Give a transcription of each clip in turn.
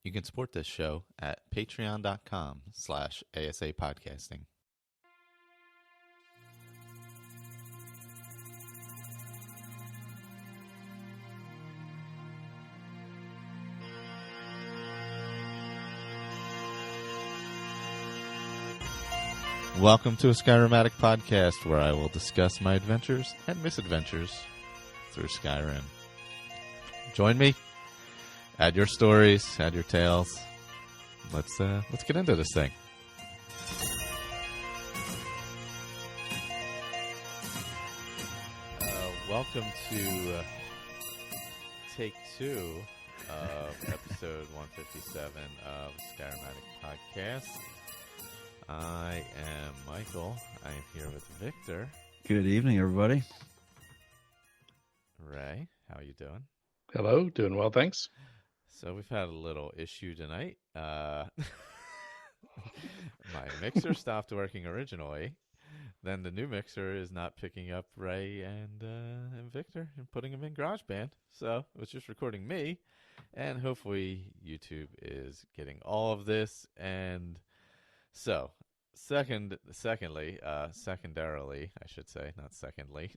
You can support this show at patreon.com/ASAPodcasting. Welcome to a Skyrim Addict podcast, where I will discuss my adventures and misadventures through Skyrim. Join me. Add your stories, add your tales. Let's get into this thing. Welcome to take 2 of episode 157 of Skyrim Addict podcast. I am Michael. I am here with Victor. Good evening, everybody. Ray, how are you doing? Hello, doing well, thanks. So we've had a little issue tonight. My mixer stopped working originally. Then the new mixer is not picking up Ray and Victor and putting them in GarageBand. So it was just recording me. And hopefully YouTube is getting all of this. And so, secondarily, I should say, not secondly,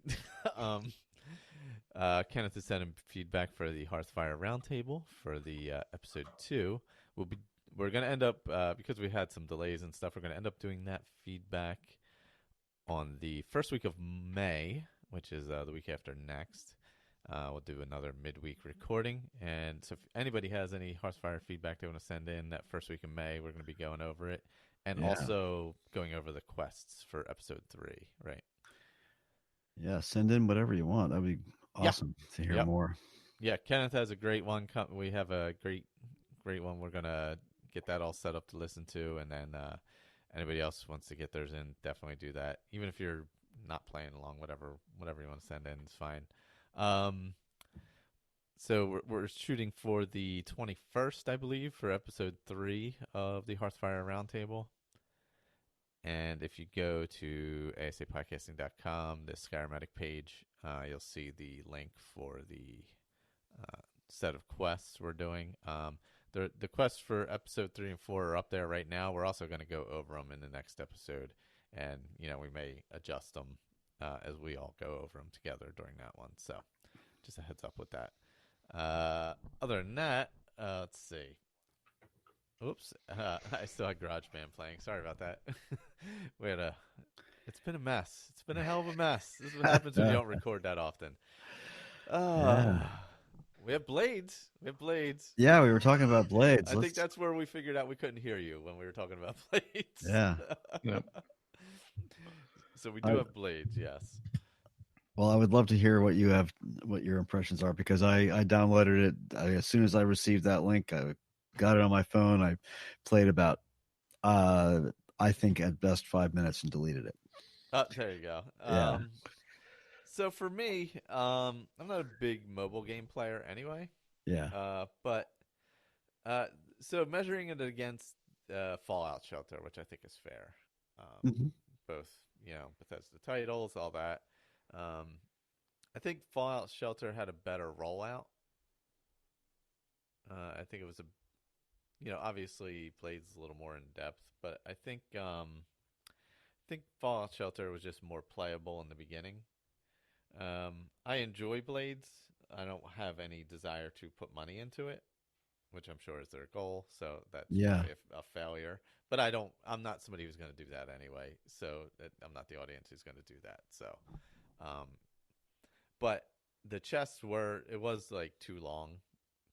Kenneth is sending feedback for the Hearthfire Roundtable for the episode 2. We're going to end up, because we had some delays and stuff, we're going to end up doing that feedback on the first week of May, which is the week after next. We'll do another midweek recording. And so if anybody has any Hearthfire feedback they want to send in that first week of May, we're going to be going over it. And also going over the quests for episode 3, right? Yeah, send in whatever you want. That'd be awesome to hear more. Yeah, Kenneth has a great one. We have a great one. We're going to get that all set up to listen to. And then anybody else wants to get theirs in, definitely do that. Even if you're not playing along, whatever you want to send in is fine. So we're shooting for the 21st, I believe, for episode 3 of the Hearthfire Roundtable. And if you go to asapodcasting.com, the Skyrim Addict page, you'll see the link for the set of quests we're doing. The quests for episode 3 and 4 are up there right now. We're also going to go over them in the next episode. And, we may adjust them as we all go over them together during that one. So just a heads up with that. Other than that, let's see. Oops, I still had GarageBand playing. Sorry about that. It's been a mess. It's been a hell of a mess. This is what happens when you don't record that often. We have blades. Yeah, we were talking about blades. I think that's where we figured out we couldn't hear you when we were talking about blades. Yeah. So we do have blades, yes. Well, I would love to hear what your impressions are, because I downloaded it as soon as I received that link. I got it on my phone. I played about, I think at best 5 minutes, and deleted it. There you go. Yeah. So for me, I'm not a big mobile game player anyway. Yeah. But so measuring it against Fallout Shelter, which I think is fair. Both, Bethesda titles, all that. I think Fallout Shelter had a better rollout. I think it was obviously Blades a little more in depth, but I think Fallout Shelter was just more playable in the beginning. I enjoy Blades. I don't have any desire to put money into it, which I'm sure is their goal. So that's probably a failure. But I'm not somebody who's going to do that anyway. So I'm not the audience who's going to do that. So, but the chests it was like too long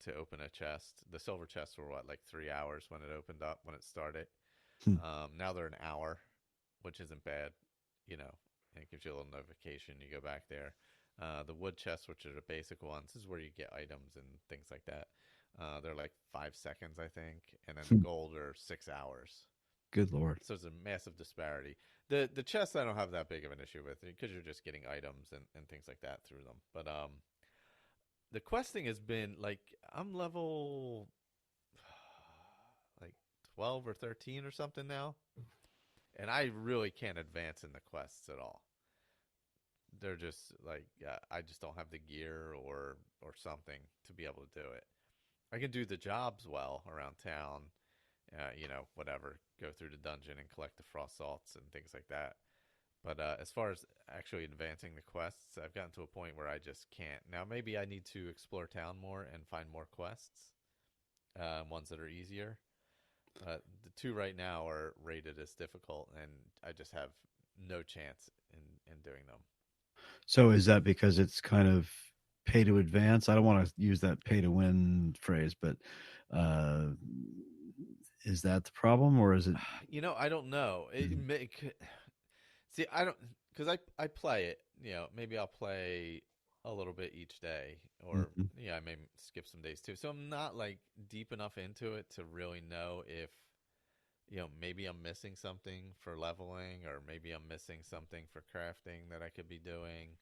to open a chest. The silver chests were like 3 hours when it opened up, when it started. Now they're an hour, which isn't bad. It gives you a little notification. You go back there. The wood chests, which are the basic ones, this is where you get items and things like that. They're like 5 seconds, I think. And then the gold are 6 hours. Good Lord. So it's a massive disparity. The chests I don't have that big of an issue with, because you're just getting items and things like that through them. But the questing has been like, I'm level like 12 or 13 or something now. And I really can't advance in the quests at all. They're just like, I just don't have the gear or something to be able to do it. I can do the jobs well around town. Whatever, go through the dungeon and collect the frost salts and things like that. But as far as actually advancing the quests, I've gotten to a point where I just can't. Now, maybe I need to explore town more and find more quests, ones that are easier. The two right now are rated as difficult, and I just have no chance in doing them. So is that because it's kind of pay to advance? I don't want to use that pay to win phrase, but uh, is that the problem, or is it? I don't know. See, I don't, because I play it. Maybe I'll play a little bit each day, or Mhm. I may skip some days too. So I'm not like deep enough into it to really know if maybe I'm missing something for leveling, or maybe I'm missing something for crafting that I could be doing,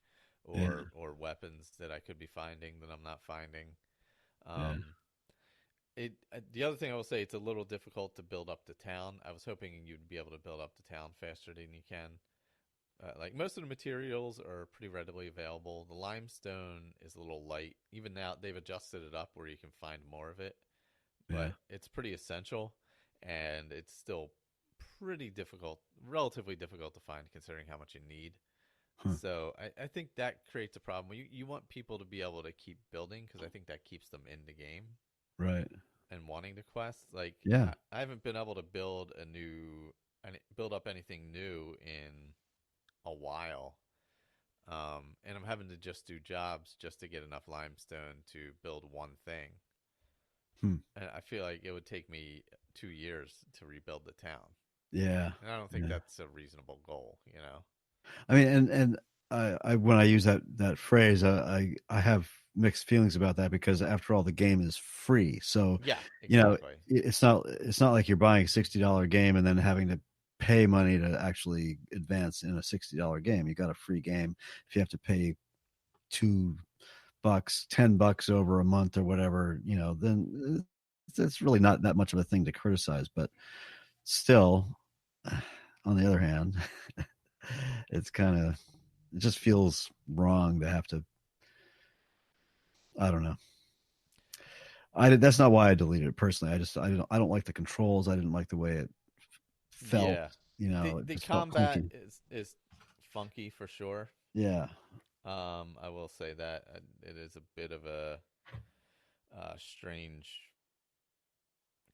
Yeah, or weapons that I could be finding that I'm not finding. yeah. Um, the other thing I will say, it's a little difficult to build up the town. I was hoping you'd be able to build up the town faster than you can. Like most of the materials are pretty readily available. The limestone is a little light. Even now, they've adjusted it up where you can find more of it, Yeah. but it's pretty essential, and it's still pretty difficult, relatively difficult to find considering how much you need. Huh. So I think that creates a problem. You want people to be able to keep building because I think that keeps them in the game Right. and wanting to quest. Like Yeah. I haven't been able to build up anything new in a while. And I'm having to just do jobs just to get enough limestone to build one thing. Hmm. And I feel like it would take me 2 years to rebuild the town. Yeah. And I don't think Yeah. that's a reasonable goal. I mean, and I when I use that phrase, I have mixed feelings about that because after all, the game is free. So, Yeah, you know, exactly. it's not like you're buying a $60 game and then having to pay money to actually advance in a $60 game. You got a free game. If you have to pay $2, $10 over a month or whatever, then it's really not that much of a thing to criticize. But still, on the other hand, it's kind of it just feels wrong to have to. I don't know. That's not why I deleted it personally. I don't like the controls. I didn't like the way it felt. Yeah. The It the just felt combat clunky. is funky for sure. Yeah. I will say that it is a bit of a strange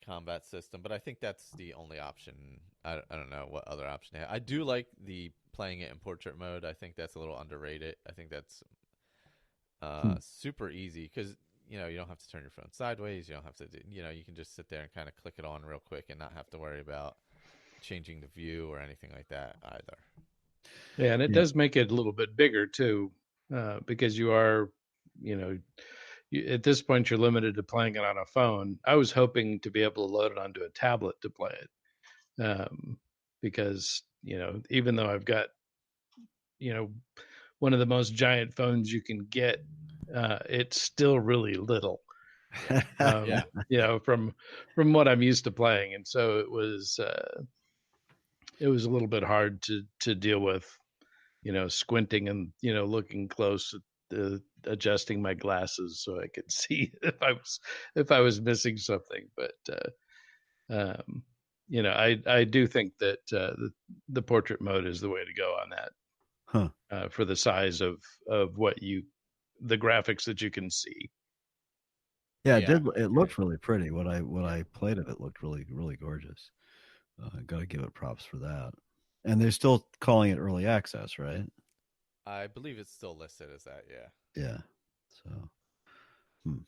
combat system, but I think that's the only option. I don't know what other option they have. I do like the playing it in portrait mode. I think that's a little underrated. I think that's Hmm. super easy because you don't have to turn your phone sideways. You don't have to you can just sit there and kind of click it on real quick and not have to worry about changing the view or anything like that either. Yeah, and it Yeah. does make it a little bit bigger too, because you are, you know, at this point you're limited to playing it on a phone. I was hoping to be able to load it onto a tablet to play it, because even though I've got you know one of the most giant phones you can get, it's still really little. Yeah, From what I'm used to playing, and so it was a little bit hard to deal with, squinting and looking close at adjusting my glasses so I could see if I was missing something. But I do think that the portrait mode is the way to go on that, Huh. for the size of the graphics that you can see. Yeah. It yeah, did. It agreed. looked really pretty. What Yeah, I played of it looked really really gorgeous. Got to give it props for that. And they're still calling it early access, right? I believe it's still listed as that. Yeah, Yeah. So, hmm.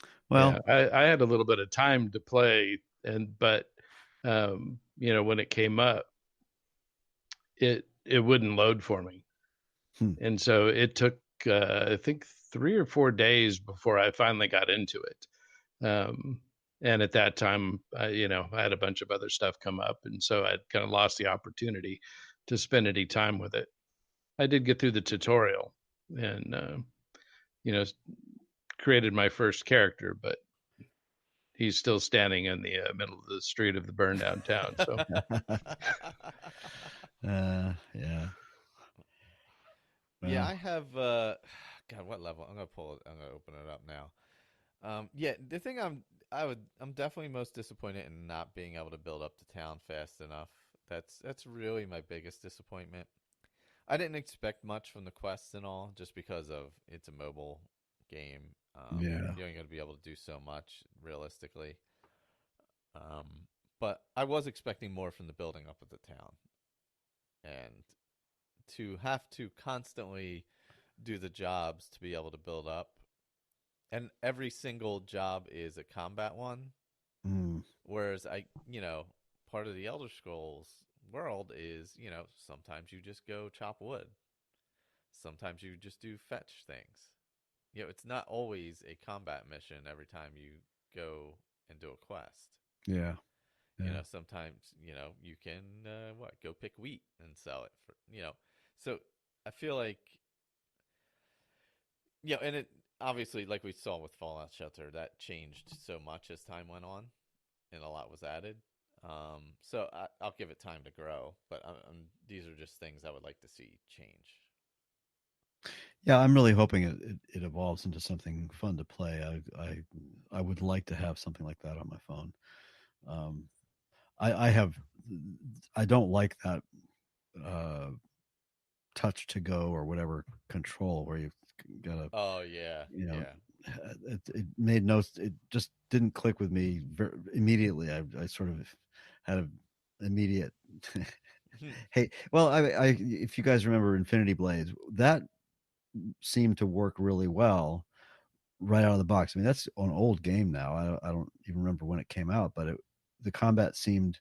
Yeah, Well, I had a little bit of time to play, but when it came up, it wouldn't load for me, hmm. and so it took, I think, 3 or 4 days before I finally got into it. And at that time, I had a bunch of other stuff come up, and so I kind of lost the opportunity to spend any time with it. I did get through the tutorial and you know created my first character, but he's still standing in the middle of the street of the burned down town. So Yeah. yeah. Well, I have. God, what level? I'm gonna pull it. I'm gonna open it up now. Yeah, the thing I'm definitely most disappointed in not being able to build up the town fast enough. That's really my biggest disappointment. I didn't expect much from the quests and all, just because of it's a mobile game. Yeah. You're only going to be able to do so much realistically. Um, but I was expecting more from the building up of the town, and to have to constantly do the jobs to be able to build up, and every single job is a combat one. Mm, Whereas part of the Elder Scrolls world is, sometimes you just go chop wood. Sometimes you just do fetch things. It's not always a combat mission every time you go and do a quest. yeah. Yeah. Sometimes, you can go pick wheat and sell it for. So I feel like, and it obviously, like we saw with Fallout Shelter, that changed so much as time went on and a lot was added. So I'll give it time to grow, but these are just things I would like to see change. Yeah, I'm really hoping it evolves into something fun to play. I would like to have something like that on my phone. Um, I have I don't like that uh, touch to go or whatever control where you gotta, Oh yeah, you know, yeah. it made no, it just didn't click with me immediately. I sort of had an immediate hey, well, I if you guys remember Infinity Blades, that seemed to work really well right out of the box. I mean, that's an old game now. I don't even remember when it came out, but the combat seemed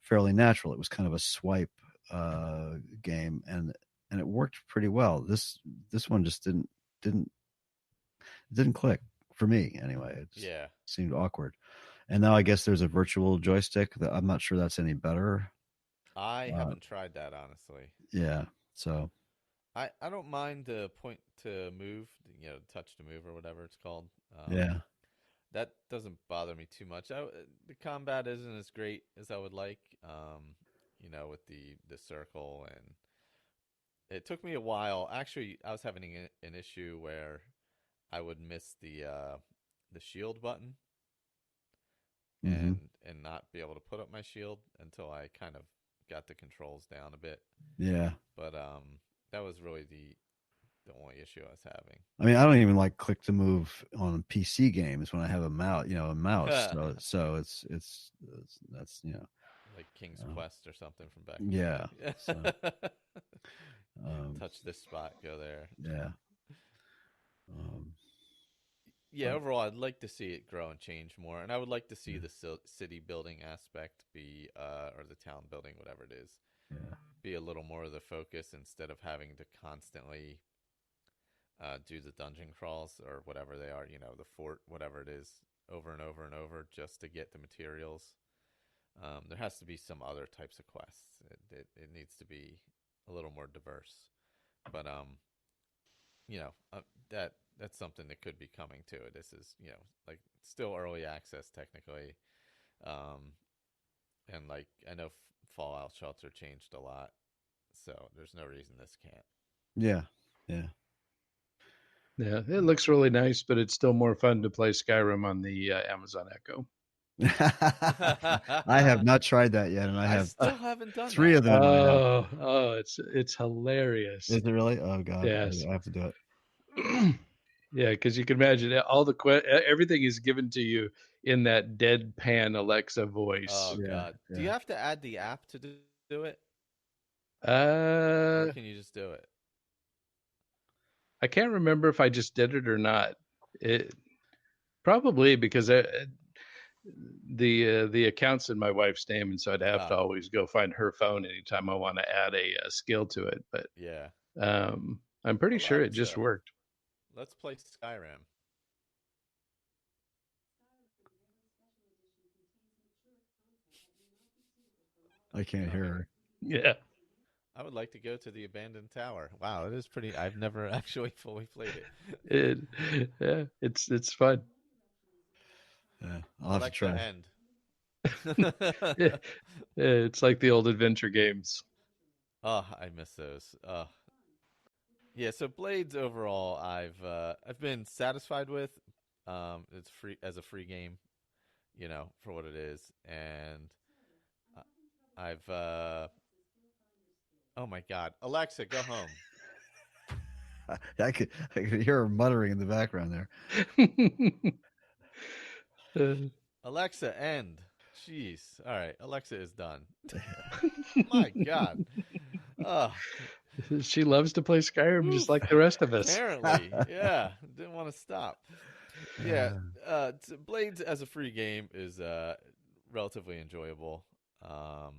fairly natural. It was kind of a swipe game, and it worked pretty well. This one just didn't didn't click for me anyway. It Yeah. seemed awkward. And now I guess there's a virtual joystick that I'm not sure that's any better. I Uh, haven't tried that honestly. yeah. So I don't mind the point to move, touch to move or whatever it's called. yeah. That doesn't bother me too much. The combat isn't as great as I would like. With the circle, and it took me a while. Actually, I was having an issue where I would miss the shield button Hmm. and not be able to put up my shield until I kind of got the controls down a bit. Yeah. But that was really the only issue I was having. I mean, I don't even like click to move on PC games when I have a mouse, a mouse. So it's that's Like King's uh, Quest or something from back in yeah. the So day. um, Touch this spot, go there. yeah. Um, Yeah, but overall, I'd like to see it grow and change more, and I would like to see the city building aspect be, or the town building, whatever it is, yeah. be a little more of the focus instead of having to constantly do the dungeon crawls or whatever they are, the fort, whatever it is, over and over and over just to get the materials. There has to be some other types of quests. It needs to be a little more diverse. But that's something that could be coming to it. This is like still early access technically, um, and like I know Fallout Shelter changed a lot, so there's no reason this can't. Yeah. Yeah. Yeah, it looks really nice, but it's still more fun to play Skyrim on the Amazon Echo. I have not tried that yet, and I I have still haven't done three of that. them in my house. It's hilarious. Is it really? Oh God, Yes. I have to do it. Yeah, because you can imagine everything is given to you in that deadpan Alexa voice. Oh Yeah, God, do you yeah. have to add the app to do it, or Uh, can you just do it? I can't remember if I just did it or not. It probably because the account's in my wife's name, and so I'd have to Oh, always go find her phone anytime I want to add a skill to it. But yeah. I'm pretty sure it just Alexa, worked. let's play Skyrim. I can't hear Okay. her. Yeah. I would like to go to the abandoned tower. Wow, it is pretty. I've never actually fully played it. It, yeah, it's fun. Yeah, I'll I have to like the try. end. It's like the old adventure games. Oh, I miss those. Yeah. So Blades overall, I've been satisfied with. It's free as a free game, for what it is. And I've oh my God, Alexa, go home. I could hear her muttering in the background there. Alexa, end. Jeez. All right, Alexa is done. My God. Oh, She loves to play Skyrim just like the rest of us. apparently, yeah. Didn't want to stop. Yeah, Blades as a free game is relatively enjoyable. I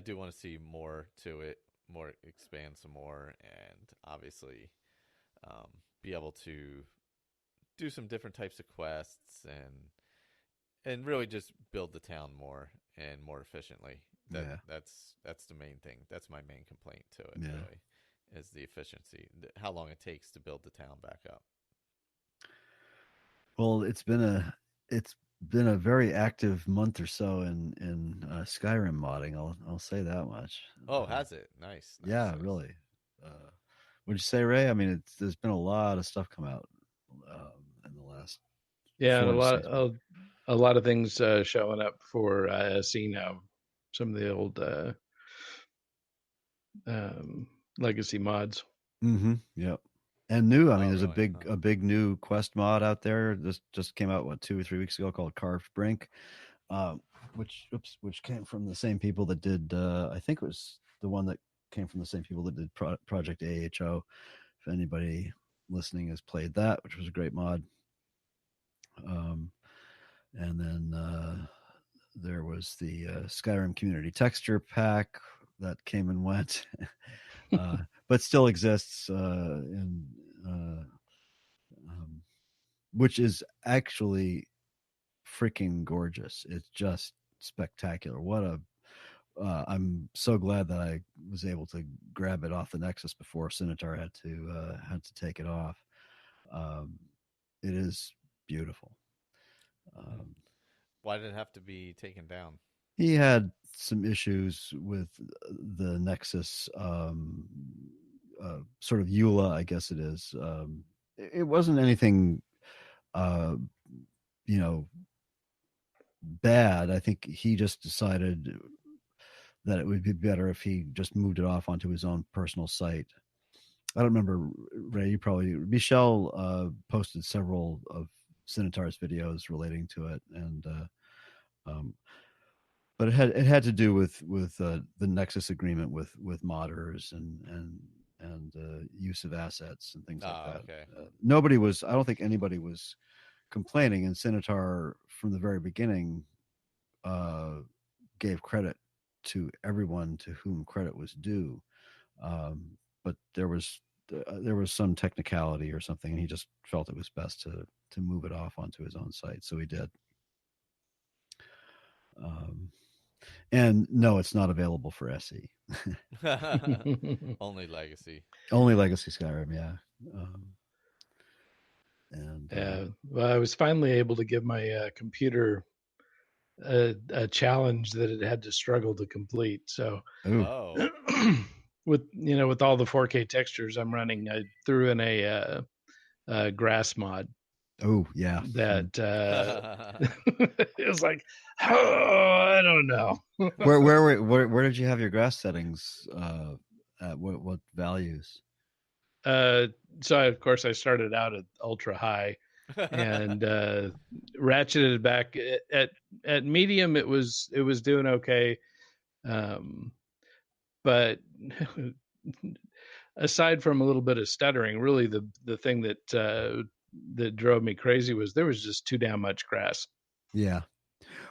do want to see more to it, more expand some more, and obviously, be able to do some different types of quests and really just build the town more and more efficiently. That's the main thing. That's my main complaint to it. Really, is the efficiency, how long it takes to build the town back up. Well, it's been a very active month or so in Skyrim modding. I'll say that much. Oh, has it? Nice. Yeah, nice. Really. Would you say, Ray? I mean, there's been a lot of stuff come out in the last. Yeah, and a lot of things showing up for SE now. Some of the old legacy mods. Mm-hmm. Yep. And new. I mean, there's really? a big new quest mod out there. This just came out 2 or 3 weeks ago called Carved Brink, which came from the same people that did. I think it was the one that came from the same people that did Project AHO. If anybody listening has played that, which was a great mod. And then there was the Skyrim Community Texture Pack that came and went, but still exists, which is actually freaking gorgeous. It's just spectacular. I'm so glad that I was able to grab it off the Nexus before Sinitar had to take it off. It is beautiful. Why did it have to be taken down? He had some issues with the Nexus, sort of EULA, I guess it is. It wasn't anything, bad. I think he just decided that it would be better if he just moved it off onto his own personal site. I don't remember, Ray, Michelle posted several of Sinitar's videos relating to it, and but it had to do with the Nexus agreement with modders and use of assets and things like that. Okay. I don't think anybody was complaining, and Sinitar from the very beginning gave credit to everyone to whom credit was due, but there was some technicality or something, and he just felt it was best to move it off onto his own site, so he did. And no, it's not available for SE. Only legacy. Only legacy Skyrim, yeah. Well, I was finally able to give my computer a challenge that it had to struggle to complete. So, with all the 4K textures I'm running, I threw in a grass mod. Oh yeah, that it was like, I don't know. where did you have your grass settings? At what values? So of course I started out at ultra high, and ratcheted back at medium. It was doing okay, but aside from a little bit of stuttering, really the thing that drove me crazy was there was just too damn much grass. Yeah.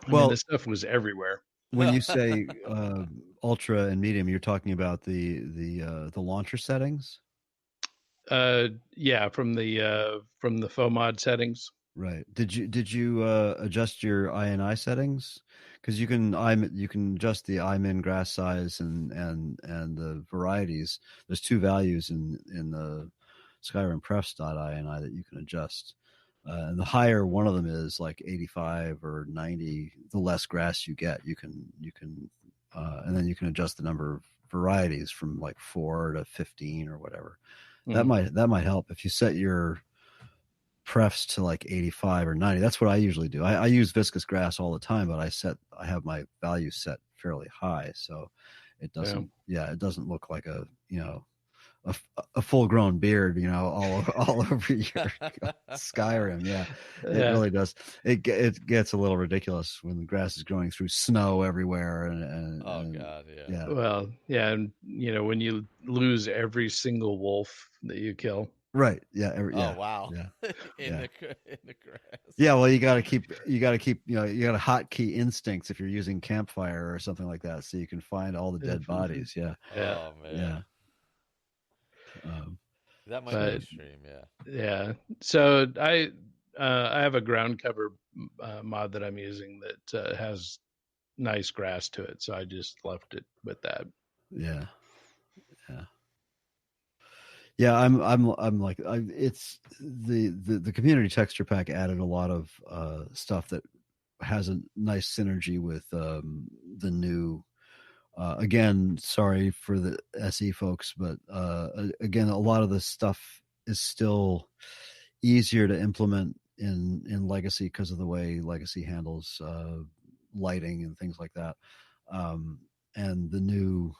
I mean, the stuff was everywhere. When you say ultra and medium, you're talking about the launcher settings? Yeah, from the FOMod settings. Right. Did you adjust your INI settings? Because you can adjust the IMIN grass size and the varieties. There's two values in the Skyrim prefs.ini that you can adjust. And the higher one of them is, like 85 or 90, the less grass you get. You can and then you can adjust the number of varieties from like 4 to 15 or whatever. That might help if you set your prefs to like 85 or 90. That's what I usually do. I use viscous grass all the time, but I have my value set fairly high, so it doesn't it doesn't look like a a full grown beard, all over your Skyrim. Yeah, it really does. It gets a little ridiculous when the grass is growing through snow everywhere. God, yeah. Well, yeah, and when you lose every single wolf that you kill. Right. Yeah. Oh wow. Yeah. in the grass. Yeah. Well, you got to keep. You got to hotkey instincts if you're using campfire or something like that, so you can find all the dead bodies. Yeah. Oh man. Yeah. That might be extreme. Yeah. Yeah. So I have a ground cover mod that I'm using that has nice grass to it, so I just left it with that. Yeah. Yeah. Yeah, I'm like it's the community texture pack added a lot of stuff that has a nice synergy with the new. Again, sorry for the SE folks, but again, a lot of the stuff is still easier to implement in Legacy because of the way Legacy handles lighting and things like that, and the new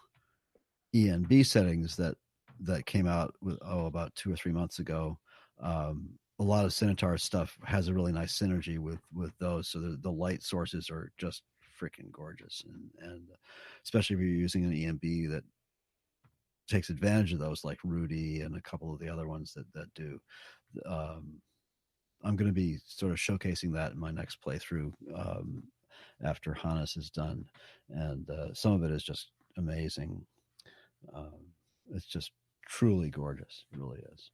ENB settings that came out with about 2 or 3 months ago. A lot of Centaur stuff has a really nice synergy with those, so the light sources are just freaking gorgeous, and especially if you're using an ENB that takes advantage of those, like Rudy and a couple of the other ones that do. I'm going to be sort of showcasing that in my next playthrough after Hannes is done, and some of it is just amazing. It's just truly gorgeous. It really is.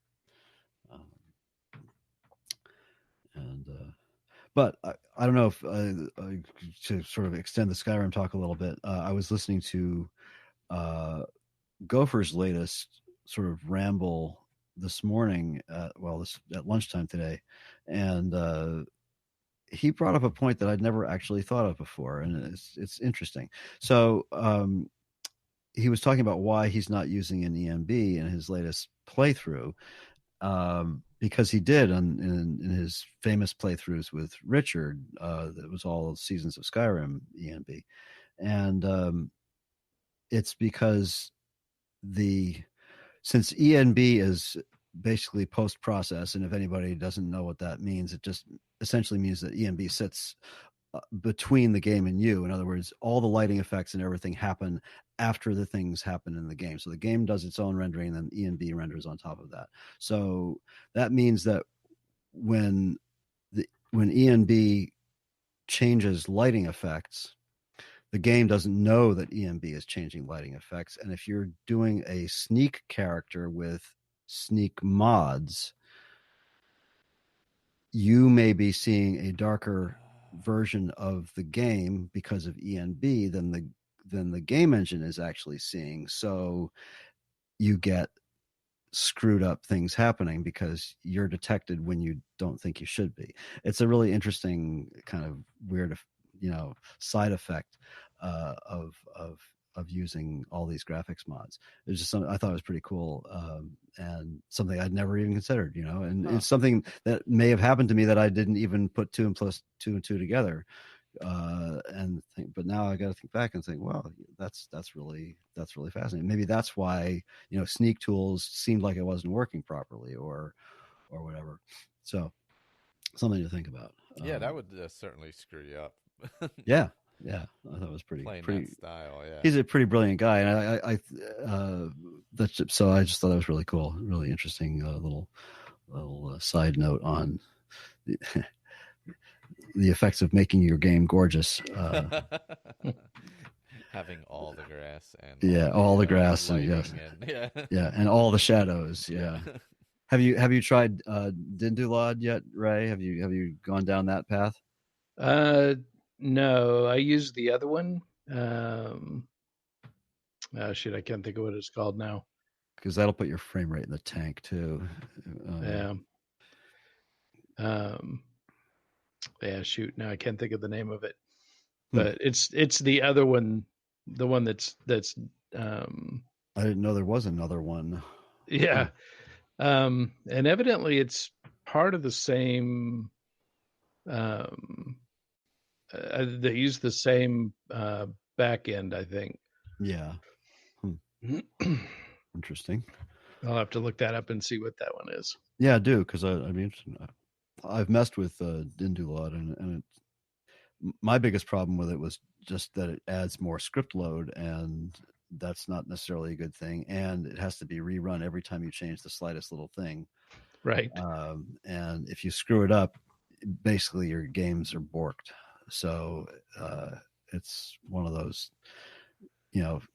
But I don't know if to sort of extend the Skyrim talk a little bit, I was listening to Gopher's latest sort of ramble this morning, at lunchtime today, and he brought up a point that I'd never actually thought of before, and it's interesting. So he was talking about why he's not using an ENB in his latest playthrough, because he did in his famous playthroughs with Richard. That was all Seasons of Skyrim ENB, and it's because since ENB is basically post-process, and if anybody doesn't know what that means, it just essentially means that ENB sits between the game and you. In other words, all the lighting effects and everything happen after the things happen in the game. So the game does its own rendering, and then ENB renders on top of that. So that means that when ENB changes lighting effects, the game doesn't know that ENB is changing lighting effects. And if you're doing a sneak character with sneak mods, you may be seeing a darker version of the game because of ENB than the game engine is actually seeing. So you get screwed up things happening because you're detected when you don't think you should be. It's a really interesting kind of weird, side effect of using all these graphics mods. It's just something I thought was pretty cool, and something I'd never even considered, and it's something that may have happened to me that I didn't even put 2 and 2 together. But now I got to think back and think, wow, that's really fascinating. Maybe that's why, sneak tools seemed like it wasn't working properly or whatever. So something to think about. Yeah, that would certainly screw you up. Yeah, I thought it was pretty that style. Yeah, he's a pretty brilliant guy, and so I just thought that was really cool, really interesting little side note on the effects of making your game gorgeous. Having all the grass and all the grass and and all the shadows. Yeah. Have you tried Dindulad yet, Ray? Have you gone down that path? No, I used the other one. Shit, I can't think of what it's called now. Because that'll put your frame rate in the tank too. Shoot, now I can't think of the name of it. But it's the other one, the one that's I didn't know there was another one. Yeah. And evidently it's part of the same. They use the same back end, I think. Yeah. Interesting. I'll have to look that up and see what that one is. Yeah, I do, because I mean, I've messed with Dindulod, and my biggest problem with it was just that it adds more script load, and that's not necessarily a good thing. And it has to be rerun every time you change the slightest little thing. Right. And if you screw it up, basically your games are borked. So it's one of those,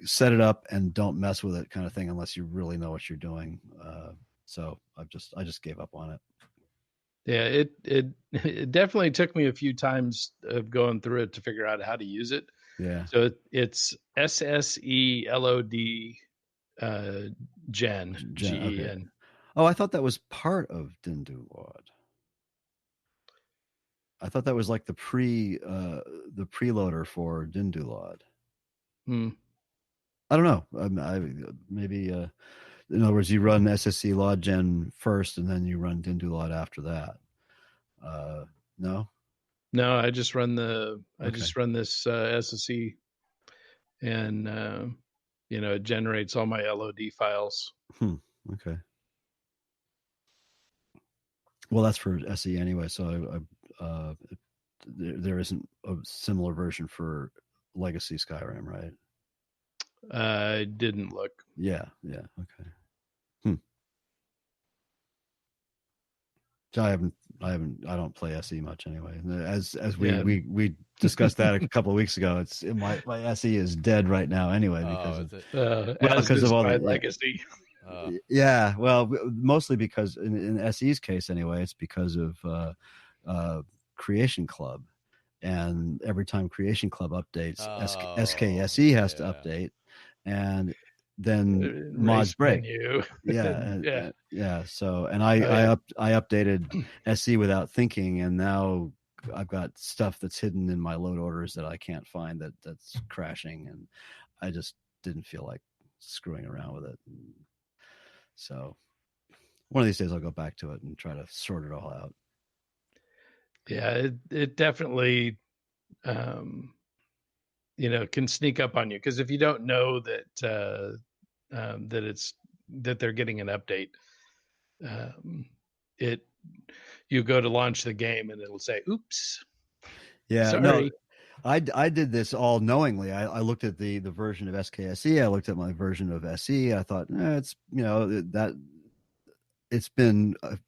set it up and don't mess with it kind of thing unless you really know what you're doing. So I just gave up on it. Yeah, it definitely took me a few times of going through it to figure out how to use it. Yeah. So it's SSELOD Gen GEN. Okay. Oh, I thought that was part of Dindulod. I thought that was like the preloader for Dindulod. I don't know. Maybe in other words, you run SSC Lod Gen first, and then you run Dindulod after that. No, I just run just run this SSC, and it generates all my LOD files. Okay. Well, that's for SE anyway, so there isn't a similar version for Legacy Skyrim, right? I didn't look. Yeah. Okay. So I don't play SE much anyway. As we discussed that a couple of weeks ago, my SE is dead right now anyway because of all the Legacy. Yeah, well, mostly because in SE's case anyway, it's because of Creation Club, and every time Creation Club updates, SKSE has to update, and then mods break. Yeah. So, and I updated SE without thinking, and now I've got stuff that's hidden in my load orders that I can't find that's crashing, and I just didn't feel like screwing around with it. So one of these days I'll go back to it and try to sort it all out. Yeah, it definitely can sneak up on you, because if you don't know that that they're getting an update, you go to launch the game and it'll say, oops. Yeah, sorry. No, I did this all knowingly. I looked at the version of SKSE. I looked at my version of SE. I thought, it's that it's been at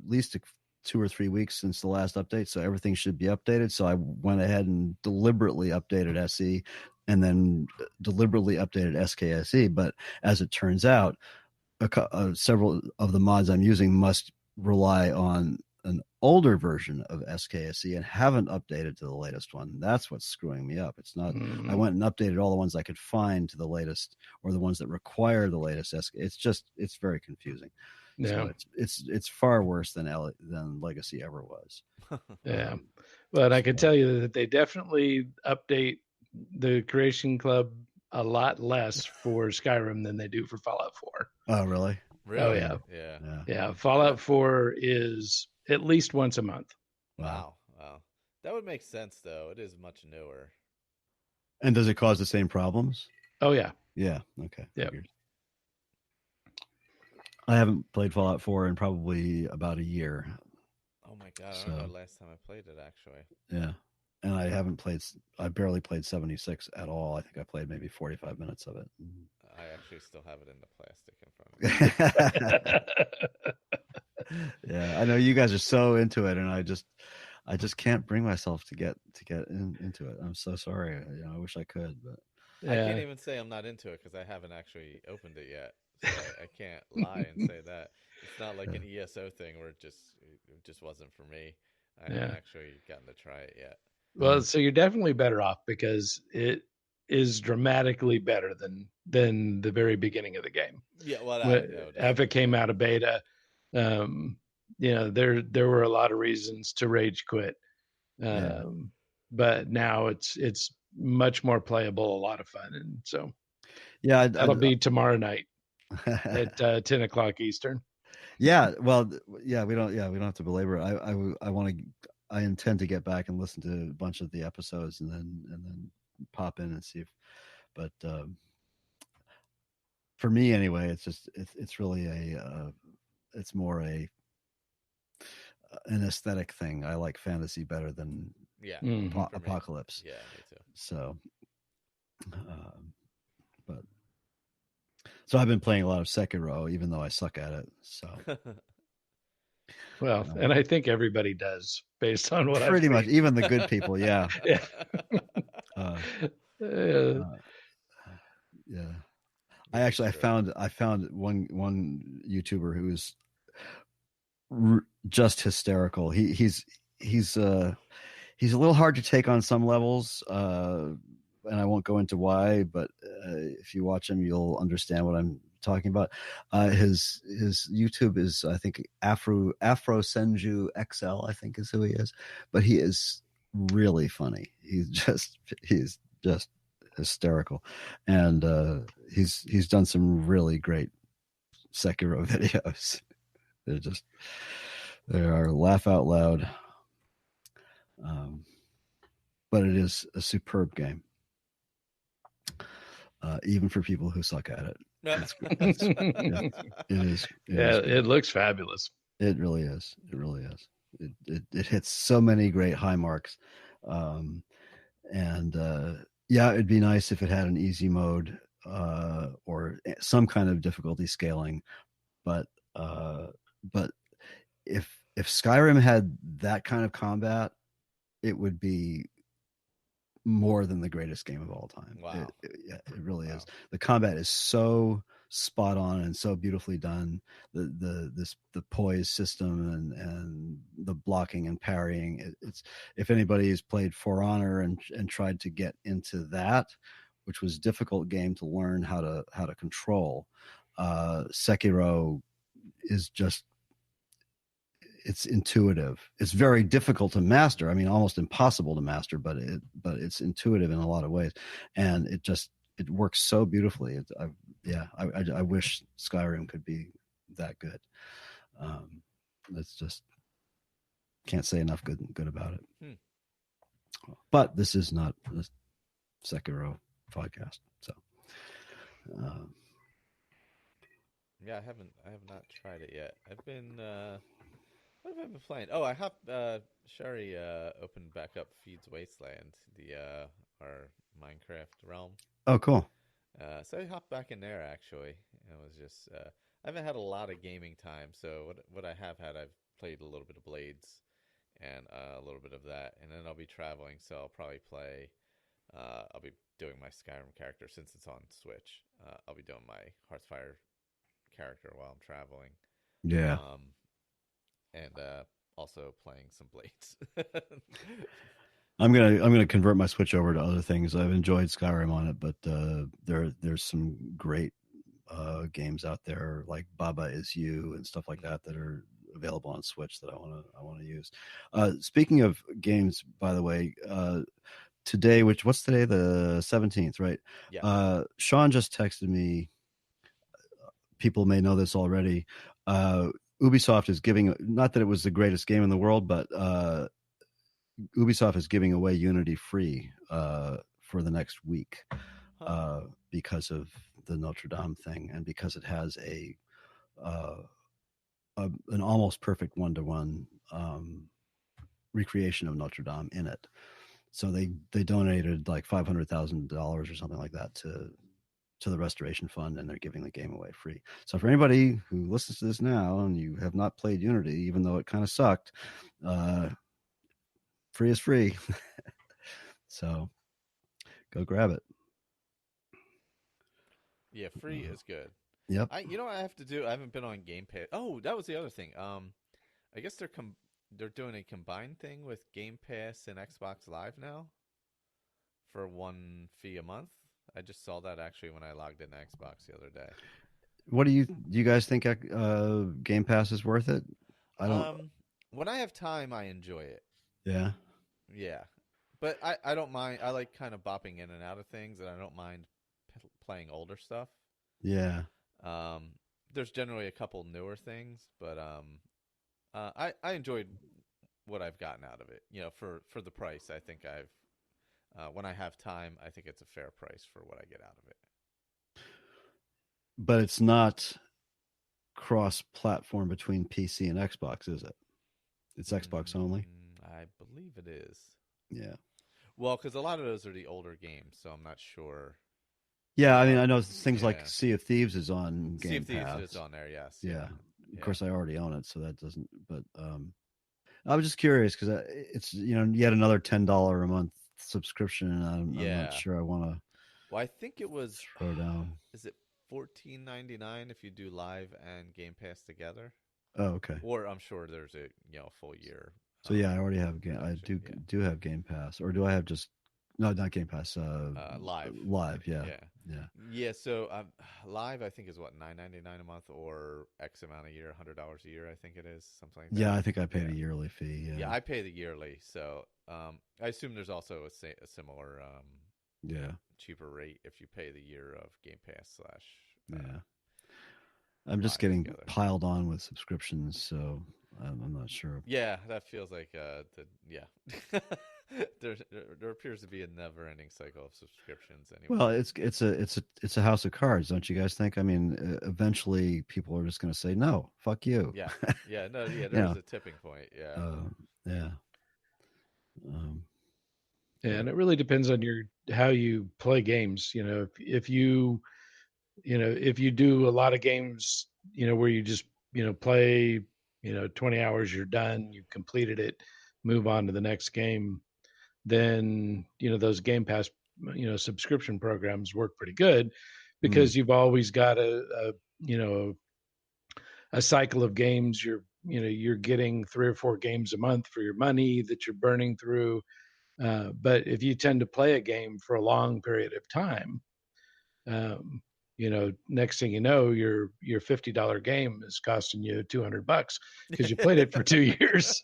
least 2 or 3 weeks since the last update, so everything should be updated. So I went ahead and deliberately updated SE, and then deliberately updated SKSE. But as it turns out, several of the mods I'm using must rely on an older version of SKSE and haven't updated to the latest one. That's what's screwing me up. It's not. I went and updated all the ones I could find to the latest, or the ones that require the latest SK. It's very confusing. Yeah. So it's far worse than Legacy ever was. Yeah, but I can tell you that they definitely update the Creation Club a lot less for Skyrim than they do for Fallout 4. Oh, really? Really? Oh, yeah. Fallout 4 is at least once a month. Wow. That would make sense, though. It is much newer. And does it cause the same problems? Oh, yeah. Yeah. Okay. Yeah. I haven't played Fallout 4 in probably about a year. Oh my god! I don't know the last time I played it, actually. Yeah, and I barely played 76 at all. I think I played maybe 45 minutes of it. I actually still have it in the plastic in front of me. Yeah, I know you guys are so into it, and I just can't bring myself to get into it. I'm so sorry. I wish I could, but I can't even say I'm not into it because I haven't actually opened it yet. So I can't lie and say that. It's not like an ESO thing where it just wasn't for me. I haven't actually gotten to try it yet. Well, so you're definitely better off, because it is dramatically better than the very beginning of the game. Yeah, well, after it came out of beta, there were a lot of reasons to rage quit. But now it's much more playable, a lot of fun, and so that'll be tomorrow night at 10 o'clock Eastern. Yeah, well, yeah, we don't have to belabor it. I intend to get back and listen to a bunch of the episodes and then pop in and see if, but for me anyway, it's really it's more an aesthetic thing. I like fantasy better than Yeah, Mhm. for me. apocalypse. Yeah, me too. So, but so I've been playing a lot of Sekiro, even though I suck at it. So Well, and I think everybody does, based on what I've pretty much, seen. even the good people, yeah, Yeah. uh, Uh, yeah. Yeah, it's I true. found one YouTuber who is just hysterical. He's he's a little hard to take on some levels, and I won't go into why. But if you watch him, you'll understand what I'm talking about. His YouTube is, I think, Afro Senju XL, I think is who he is. But he is really funny. He's just hysterical, and he's done some really great Sekiro videos. They are laugh out loud. But it is a superb game, even for people who suck at it. It is. it looks fabulous. It really is. It really is. It hits so many great high marks, and yeah, it'd be nice if it had an easy mode or some kind of difficulty scaling. But but if Skyrim had that kind of combat, it would be more than the greatest game of all time. Wow. It really is. The combat is so spot on and so beautifully done. The poise system and the blocking and parrying. It's if anybody has played For Honor and tried to get into that, which was a difficult game to learn how to control, Sekiro is just, it's intuitive. It's very difficult to master. I mean, almost impossible to master, but it's intuitive in a lot of ways, and it works so beautifully. I wish Skyrim could be that good. It's just can't say enough good about it. But this is not the Sekiro podcast, so. Yeah, I have not tried it yet. I've been what have I been playing? Oh, I have Sherry opened back up Feeds Wasteland, the our Minecraft realm. Oh, cool. So I hopped back in there actually. It was just I haven't had a lot of gaming time, so what I have had, I've played a little bit of Blades and a little bit of that, and then I'll be traveling, so I'll probably play. I'll be doing my Skyrim character since it's on Switch. I'll be doing my Hearthfire character while I'm traveling. Yeah. And also playing some Blades. I'm gonna convert my Switch over to other things. I've enjoyed Skyrim on it, but there's some great games out there like Baba Is You and stuff like that are available on Switch that I want to use. Speaking of games, by the way, today, what's today, the 17th, right? Yeah. Sean just texted me. People may know this already. Ubisoft is giving, not that it was the greatest game in the world, but Ubisoft is giving away Unity free for the next week because of the Notre Dame thing, and because it has an almost perfect one-to-one recreation of Notre Dame in it. So they donated like $500,000 or something like that to the restoration fund, and they're giving the game away free. So for anybody who listens to this now and you have not played Unity, even though it kind of sucked, free is free. So go grab it. Yeah, free is good. Yep. You know what I have to do? I haven't been on Game Pass. Oh, that was the other thing. I guess they're doing a combined thing with Game Pass and Xbox Live now for one fee a month. I just saw that actually when I logged into Xbox the other day. What do you guys think Game Pass is worth it? I don't. When I have time, I enjoy it. Yeah. Yeah, but I don't mind. I like kind of bopping in and out of things, and I don't mind playing older stuff. Yeah. there's generally a couple newer things, but I enjoyed what I've gotten out of it. For the price, I think when I have time, I think it's a fair price for what I get out of it. But it's not cross-platform between PC and Xbox, is it? It's Xbox only? I believe it is. Yeah. Well, because a lot of those are the older games, so I'm not sure. Yeah, I mean, I know things like Sea of Thieves is on Game Sea of Thieves Pass. is on there, yes. Yeah. Of course, I already own it, so that doesn't. But I was just curious because it's yet another $10 a month subscription, and I'm not sure I want to. Well, I think it was. Throw down. Is it $14.99 if you do Live and Game Pass together? Oh, okay. Or I'm sure there's a full year. So I already have I do have Game Pass, or do I have just no, not Game Pass? Live. Live, yeah. So Live, I think is what, $9.99 a month or X amount a year, $100 a year. I think it is something like that. Yeah, I think I paid a yearly fee. Yeah, I pay the yearly. So I assume there's also a similar cheaper rate if you pay the year of Game Pass / I'm just getting piled on with subscriptions, so I'm not sure. Yeah, that feels like there appears to be a never-ending cycle of subscriptions. Anyway. Well, it's a house of cards, don't you guys think? I mean, eventually people are just going to say no, fuck you. There's a tipping point. And it really depends on how you play games. If you do a lot of games, where you just, play, 20 hours, you're done, you've completed it, move on to the next game, then, those Game Pass, subscription programs work pretty good because you've always got a cycle of games. You're getting 3 or 4 games a month for your money that you're burning through. But if you tend to play a game for a long period of time, next thing you know, your $50 game is costing you $200 because you played it for 2 years.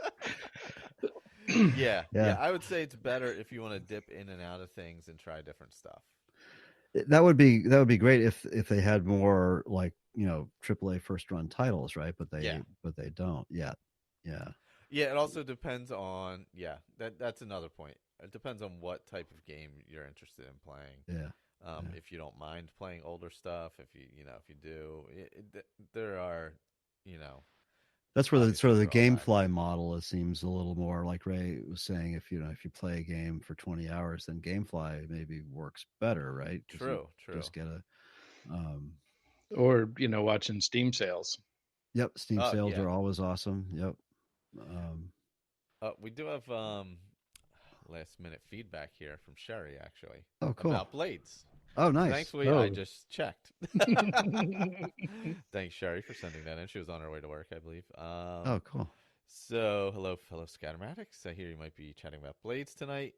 Yeah. I would say it's better if you want to dip in and out of things and try different stuff. That would be great if they had more like AAA first run titles, right? But they don't yet. Yeah. Yeah, it also depends on that's another point. It depends on what type of game you're interested in playing. Yeah. If you don't mind playing older stuff, if you do, there are That's where the sort of the GameFly model seems a little more like Ray was saying. If you play a game for 20 hours, then GameFly maybe works better, right? True. Just get a or watching Steam sales. Yep, Steam sales are always awesome. Yep. We do have last minute feedback here from Sherry, actually. Oh, cool. About Blades. Oh, nice. Thankfully, I just checked. Thanks, Sherry, for sending that in. She was on her way to work, I believe. Oh, cool. So, hello, fellow Skyrim Addicts. I hear you might be chatting about Blades tonight.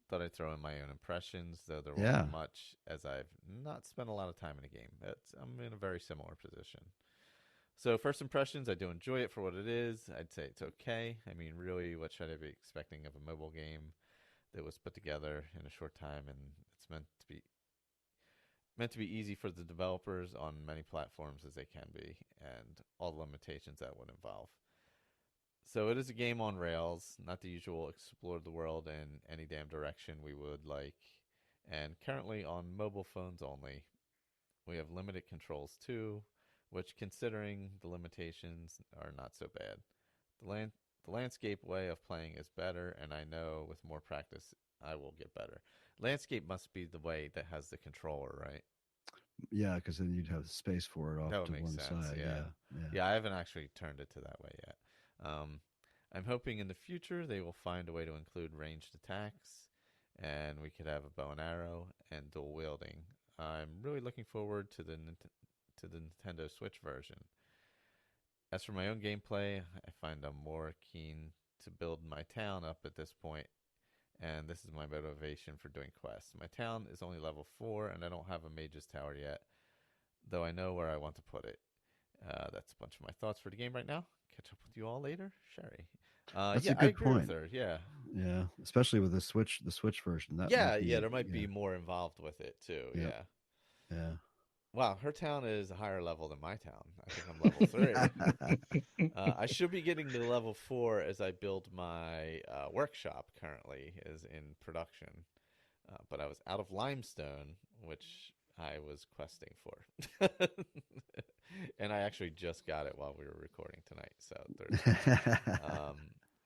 Thought I'd throw in my own impressions, though there wasn't much, as I've not spent a lot of time in a game. I'm in a very similar position. So, first impressions, I do enjoy it for what it is. I'd say it's okay. I mean, really, what should I be expecting of a mobile game that was put together in a short time, and it's meant to be easy for the developers on many platforms as they can be, and all the limitations that would involve. So it is a game on rails, not the usual explore the world in any damn direction we would like, and currently on mobile phones only. We have limited controls too, which, considering the limitations, are not so bad. The landscape way of playing is better, and I know with more practice I will get better. Landscape must be the way that has the controller, right? Yeah, because then you'd have space for it off to one side. Yeah, I haven't actually turned it to that way yet. I'm hoping in the future they will find a way to include ranged attacks, and we could have a bow and arrow and dual wielding. I'm really looking forward to the Nintendo Switch version. As for my own gameplay, I find I'm more keen to build my town up at this point, and this is my motivation for doing quests. My town is only level 4, and I don't have a mage's tower yet, though I know where I want to put it. That's a bunch of my thoughts for the game right now. Catch up with you all later, Sherry. That's a good I agree point. with her. Yeah, especially with the Switch version. There might be more involved with it too. Yeah. Wow, her town is a higher level than my town. I think I'm level 3. I should be getting to level 4 as I build my workshop. Currently is in production, but I was out of limestone, which I was questing for, and I actually just got it while we were recording tonight. So Thursday.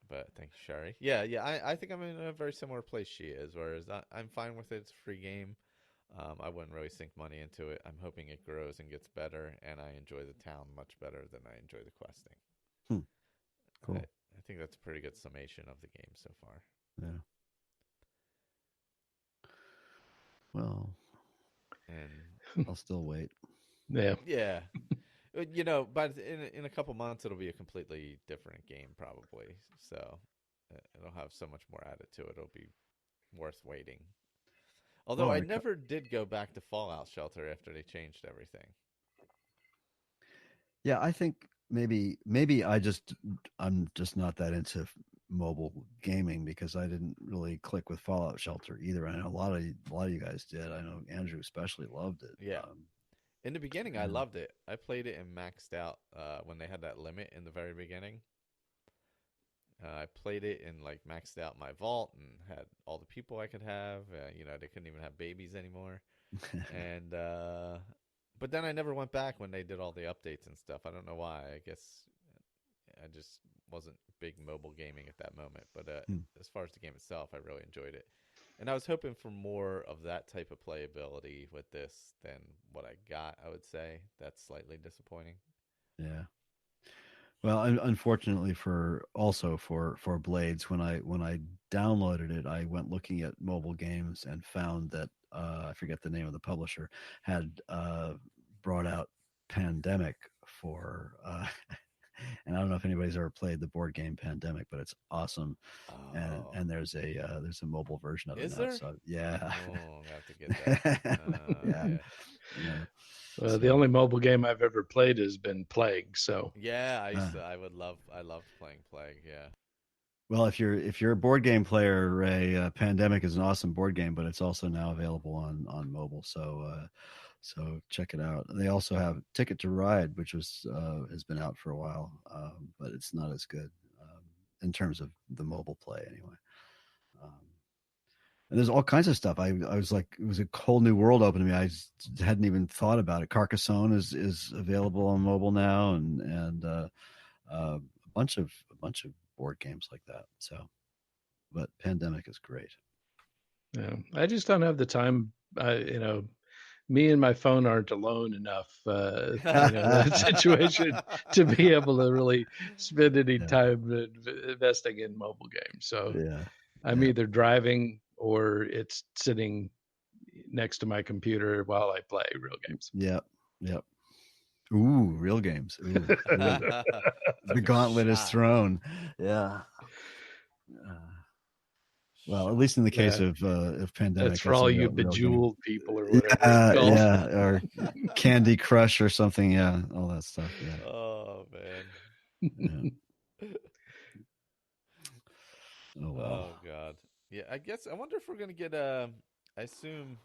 But thanks, Sherry. Yeah. I think I'm in a very similar place she is, whereas I'm fine with it. It's a free game. I wouldn't really sink money into it. I'm hoping it grows and gets better, and I enjoy the town much better than I enjoy the questing. Cool. I think that's a pretty good summation of the game so far. Yeah. Well, and I'll still wait. Yeah. But in a couple months, it'll be a completely different game probably. So it'll have so much more added to it. It'll be worth waiting. Although I never did go back to Fallout Shelter after they changed everything. Yeah, I think maybe I'm just not that into mobile gaming because I didn't really click with Fallout Shelter either. I know a lot of you guys did. I know Andrew especially loved it. Yeah. In the beginning, I loved it. I played it and maxed out when they had that limit in the very beginning. I played it and maxed out my vault and had all the people I could have. They couldn't even have babies anymore. And but then I never went back when they did all the updates and stuff. I don't know why. I guess I just wasn't big mobile gaming at that moment. But as far as the game itself, I really enjoyed it. And I was hoping for more of that type of playability with this than what I got, I would say. That's slightly disappointing. Yeah. Well, unfortunately for Blades, when I downloaded it, I went looking at mobile games and found that I forget the name of the publisher had brought out Pandemic for, and I don't know if anybody's ever played the board game Pandemic, but it's awesome. Oh. And there's a mobile version of it. Is there? So, yeah. Oh, I have to get that. Yeah. The only mobile game I've ever played has been Plague. So yeah, I loved playing Plague. Yeah. Well, if you're a board game player, Ray, Pandemic is an awesome board game, but it's also now available on mobile. So check it out. They also have Ticket to Ride, which has been out for a while, but it's not as good in terms of the mobile play anyway. And there's all kinds of stuff. I was like, it was a whole new world open to me. I hadn't even thought about it. Carcassonne is available on mobile now, and a bunch of board games like that. So, but Pandemic is great. Yeah, I just don't have the time. Me and my phone aren't alone enough in that situation to be able to really spend any time investing in mobile games. So I'm either driving or it's sitting next to my computer while I play real games. Yep. Ooh, real games. Ooh, the gauntlet is thrown. Yeah. Well, at least in the case of Pandemic. That's for all you Bejeweled people or whatever. Or Candy Crush or something. Yeah, all that stuff. Yeah. Oh, man. Yeah. Oh, wow. Oh, God. Yeah, I wonder if we're going to get I assume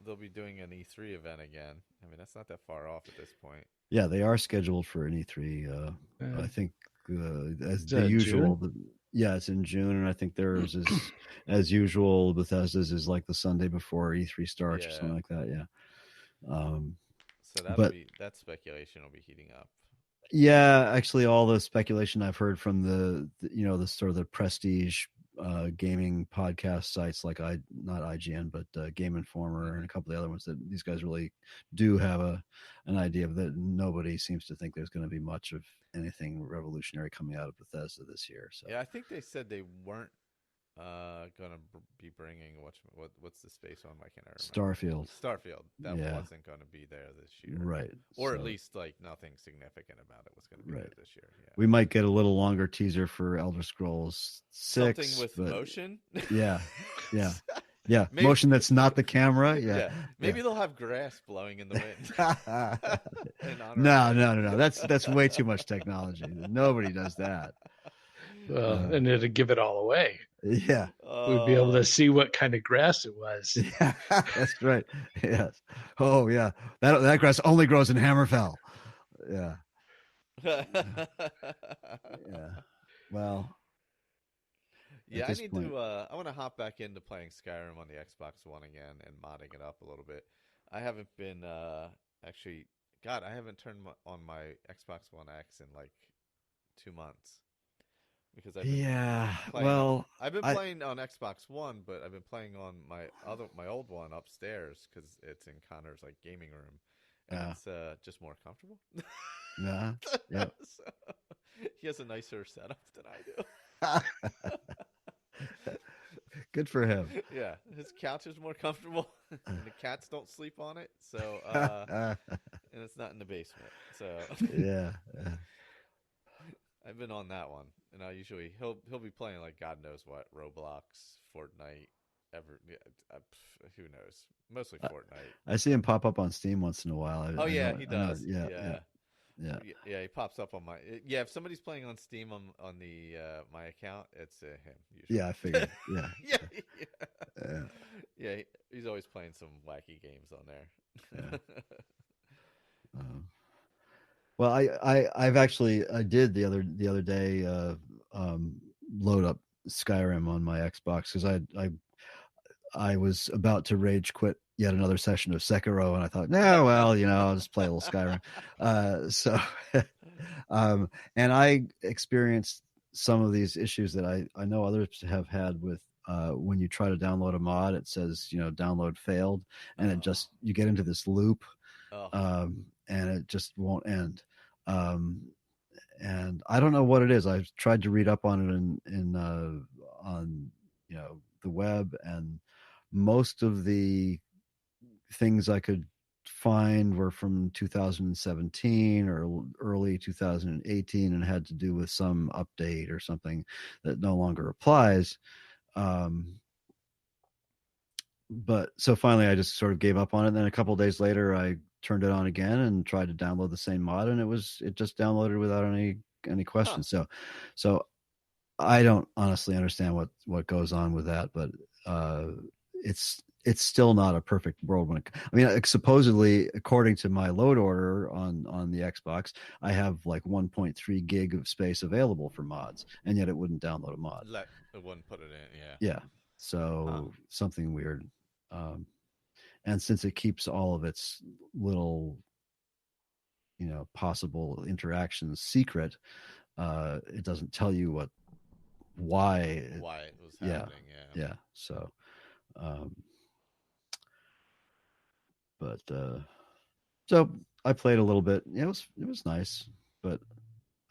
they'll be doing an E3 event again. I mean, that's not that far off at this point. Yeah, they are scheduled for an E3. I think as the usual. It's in June, and I think theirs is, as usual, Bethesda's is like the Sunday before E3 starts or something like that. Yeah. So that speculation will be heating up. Yeah, actually, all the speculation I've heard from the sort of the prestige gaming podcast sites like not IGN but Game Informer and a couple of the other ones, that these guys really do have an idea of that. Nobody seems to think there's going to be much of anything revolutionary coming out of Bethesda this year. So yeah, I think they said they weren't going to be bringing what's the space one? Why can't I remember? Starfield. That wasn't going to be there this year, right? Or at least nothing significant about it was going to be there this year. Yeah. We might get a little longer teaser for Elder Scrolls 6. Something with motion. Yeah. Maybe, motion that's not the camera. Yeah. Maybe they'll have grass blowing in the wind. No. That's way too much technology. Nobody does that. Well, and it'd give it all away. Yeah. We'd be able to see what kind of grass it was. Yeah, that's right. Yes. Oh yeah. That grass only grows in Hammerfell. Yeah. Yeah. Well, at Yeah, I this need point. to. I want to hop back into playing Skyrim on the Xbox One again and modding it up a little bit. I haven't been actually. God, I haven't turned on my Xbox One X in like 2 months because I've been Yeah. playing. Well, I've been I playing on Xbox One, but I've been playing on my old one upstairs because it's in Connor's like gaming room, and yeah. it's just more comfortable. Yeah. Yep. So, he has a nicer setup than I do. Good for him. Yeah, his couch is more comfortable, and the cats don't sleep on it. So, and it's not in the basement. So, Yeah. I've been on that one, and I usually he'll be playing like God knows what, Roblox, Fortnite, who knows? Mostly Fortnite. I see him pop up on Steam once in a while. Oh yeah, know, he I know, does. yeah. Yeah, he pops up on my. Yeah, if somebody's playing on Steam on the my account, it's him usually. Yeah, I figured. Yeah. Yeah. Yeah, he's always playing some wacky games on there. Yeah. Well, I've actually I did the other day load up Skyrim on my Xbox because I was about to rage quit yet another session of Sekiro, and I thought, no, well, I'll just play a little Skyrim. And I experienced some of these issues that I know others have had with when you try to download a mod, it says, download failed, and it just, you get into this loop, and it just won't end. And I don't know what it is. I've tried to read up on it on the web, and most of the things I could find were from 2017 or early 2018 and had to do with some update or something that no longer applies. But so finally I just sort of gave up on it. And then a couple of days later, I turned it on again and tried to download the same mod, and it just downloaded without any questions. So I don't honestly understand what goes on with that, but it's still not a perfect world supposedly, according to my load order on the Xbox, I have like 1.3 gig of space available for mods, and yet it wouldn't download a mod. It wouldn't put it in. Yeah. So something weird. And since it keeps all of its little, possible interactions secret, it doesn't tell you why it was happening. Yeah. So, but so I played a little bit. Yeah, it was nice, but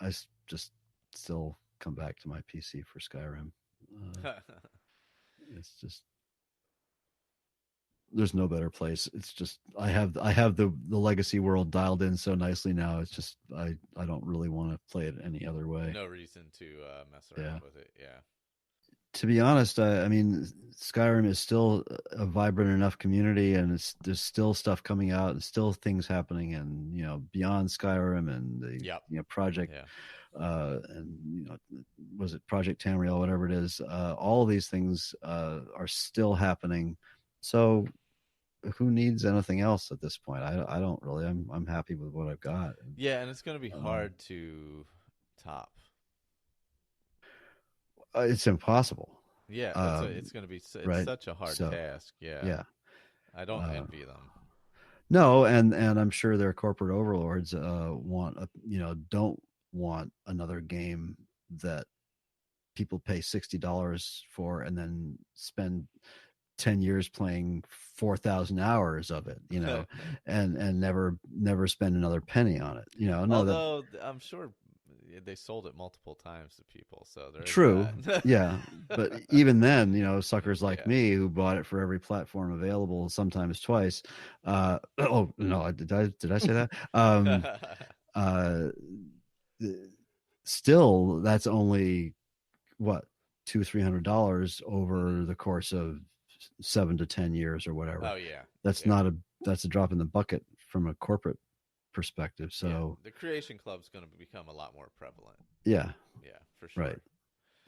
I just still come back to my PC for Skyrim. It's just, there's no better place. It's just I have the legacy world dialed in so nicely now. It's just I don't really want to play it any other way. No reason to mess around with it. Yeah. To be honest, I mean, Skyrim is still a vibrant enough community, and there's still stuff coming out, and still things happening, and beyond Skyrim and the project, and was it Project Tamriel, whatever it is, all of these things are still happening. So who needs anything else at this point? I don't really. I'm happy with what I've got. Yeah, and it's going to be hard to top. It's impossible. Yeah, it's going to be such a hard task. Yeah. I don't envy them. No, and I'm sure their corporate overlords don't want another game that people pay $60 for and then spend 10 years playing 4,000 hours of it, and never spend another penny on it. Although I'm sure they sold it multiple times to people, so there true. Yeah, but even then, suckers like me who bought it for every platform available, sometimes twice. Oh no, did I say that? Still, that's only what, $200-300 over the course of 7 to 10 years or whatever. Oh yeah, that's a drop in the bucket from a corporate perspective. So the Creation Club's going to become a lot more prevalent. Yeah, for sure. Right.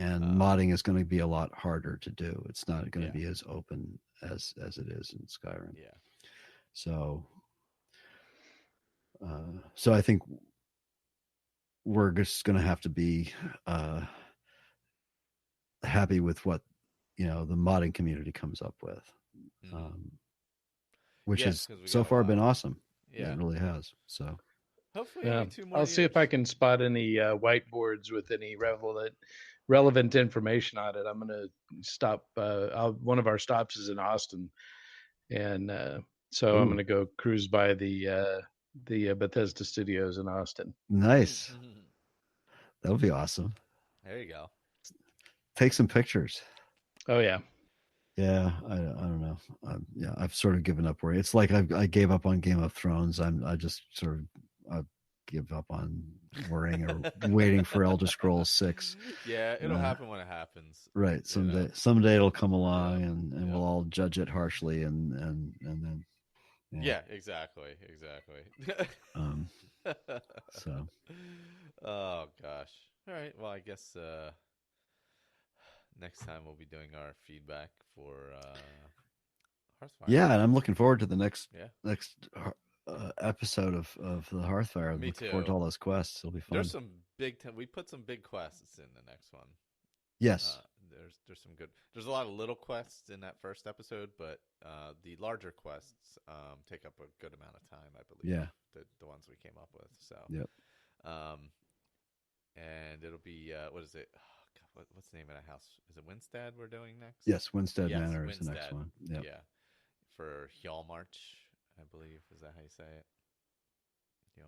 And modding is going to be a lot harder to do. It's not going to Yeah. be as open as it is in Skyrim. Yeah. So, so I think we're just going to have to be happy with what the modding community comes up with, which has so far been awesome. Yeah, it really has. So hopefully, only 2 more I'll years. see if I can spot any whiteboards with any relevant information on it. I'm going to stop. One of our stops is in Austin, and so I'm going to go cruise by the Bethesda Studios in Austin. Nice. That'll be awesome. There you go. Take some pictures. Oh yeah. Yeah, I don't know. Yeah, I've sort of given up worrying. It's like I gave up on Game of Thrones. I just sort of give up on worrying or waiting for Elder Scrolls 6. Yeah, it'll happen when it happens. Right. Someday it'll come along, and we'll all judge it harshly, and then. Yeah, exactly. So. Oh gosh. All right. Well, I guess next time we'll be doing our feedback for Hearthfire. Yeah, and I'm looking forward to the next episode of the Hearthfire. I'm looking forward to all those quests. It'll be fun. There's some we put some big quests in the next one. Yes. There's some good. There's a lot of little quests in that first episode, but the larger quests take up a good amount of time, I believe. Yeah. The ones we came up with. So. Yep. And it'll be what is it? Oh, God, what's the name of that house? Is it Winstead we're doing next? Yes, Winstead Manor is the next one. Yep. Yeah. For Hjalmarch, I believe. Is that how you say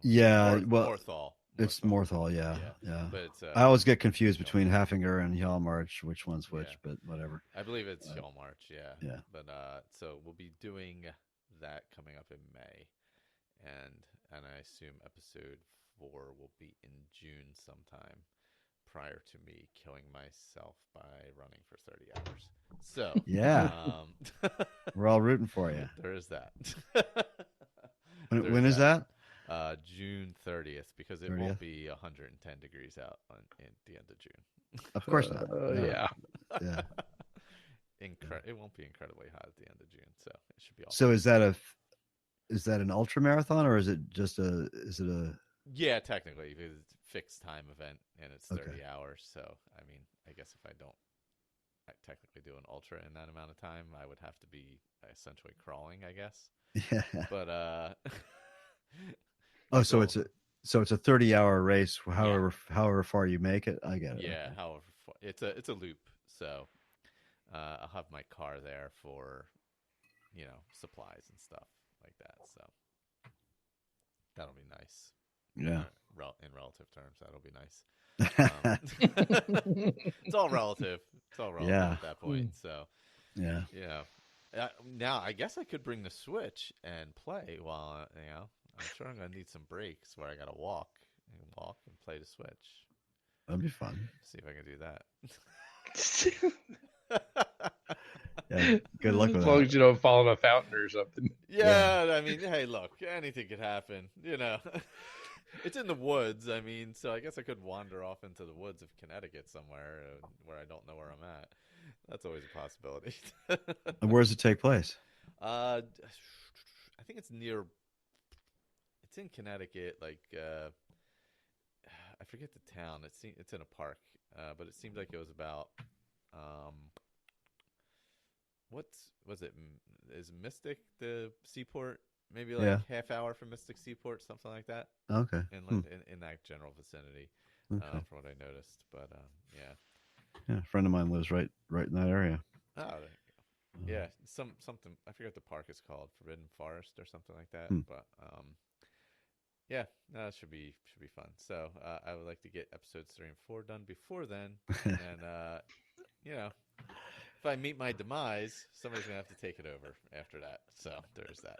it? Morthal. It's Morthal, yeah. But it's, I always get confused between Haffinger and Hjalmarch, which one's which, but whatever. I believe it's Hjalmarch, Yeah. But so we'll be doing that coming up in May, and I assume episode 4 will be in June sometime, prior to me killing myself by running for 30 hours. So yeah, we're all rooting for you. There is that. When is that? June 30th, because it won't be 110 degrees out at the end of June. Of course not. Yeah. It won't be incredibly hot at the end of June, so it should be all So is that an ultra marathon, or is it a Yeah, technically it's a fixed time event and it's 30 hours, so I mean, I guess if I don't technically do an ultra in that amount of time, I would have to be essentially crawling, I guess. Yeah. But so it's a 30-hour race, however far you make it. I get it. Yeah, however far. It's a loop, so I'll have my car there for supplies and stuff like that, so that'll be nice. Yeah. In relative terms, that'll be nice. It's all relative. At that point. So yeah. Now I guess I could bring the Switch and play while I'm sure I'm gonna need some breaks where I gotta walk and play the Switch. That'd be fun. See if I can do that. Yeah, good luck with that. As long as you don't fall in a fountain or something. Yeah, I mean, hey, look, anything could happen. It's in the woods. I mean, so I guess I could wander off into the woods of Connecticut somewhere where I don't know where I'm at. That's always a possibility. And where does it take place? I think it's near. It's in Connecticut. Like I forget the town. It's in a park, but it seemed like it was about. What was it? Is Mystic the seaport? Maybe like half hour from Mystic Seaport, something like that. Okay. In that general vicinity, from what I noticed. But yeah. Yeah, a friend of mine lives right in that area. Oh, there you go. Yeah, something. I forget what the park is called, Forbidden Forest or something like that. But yeah, no, it should be fun. So I would like to get episodes 3 and 4 done before then, and if I meet my demise, somebody's gonna have to take it over after that. So there's that.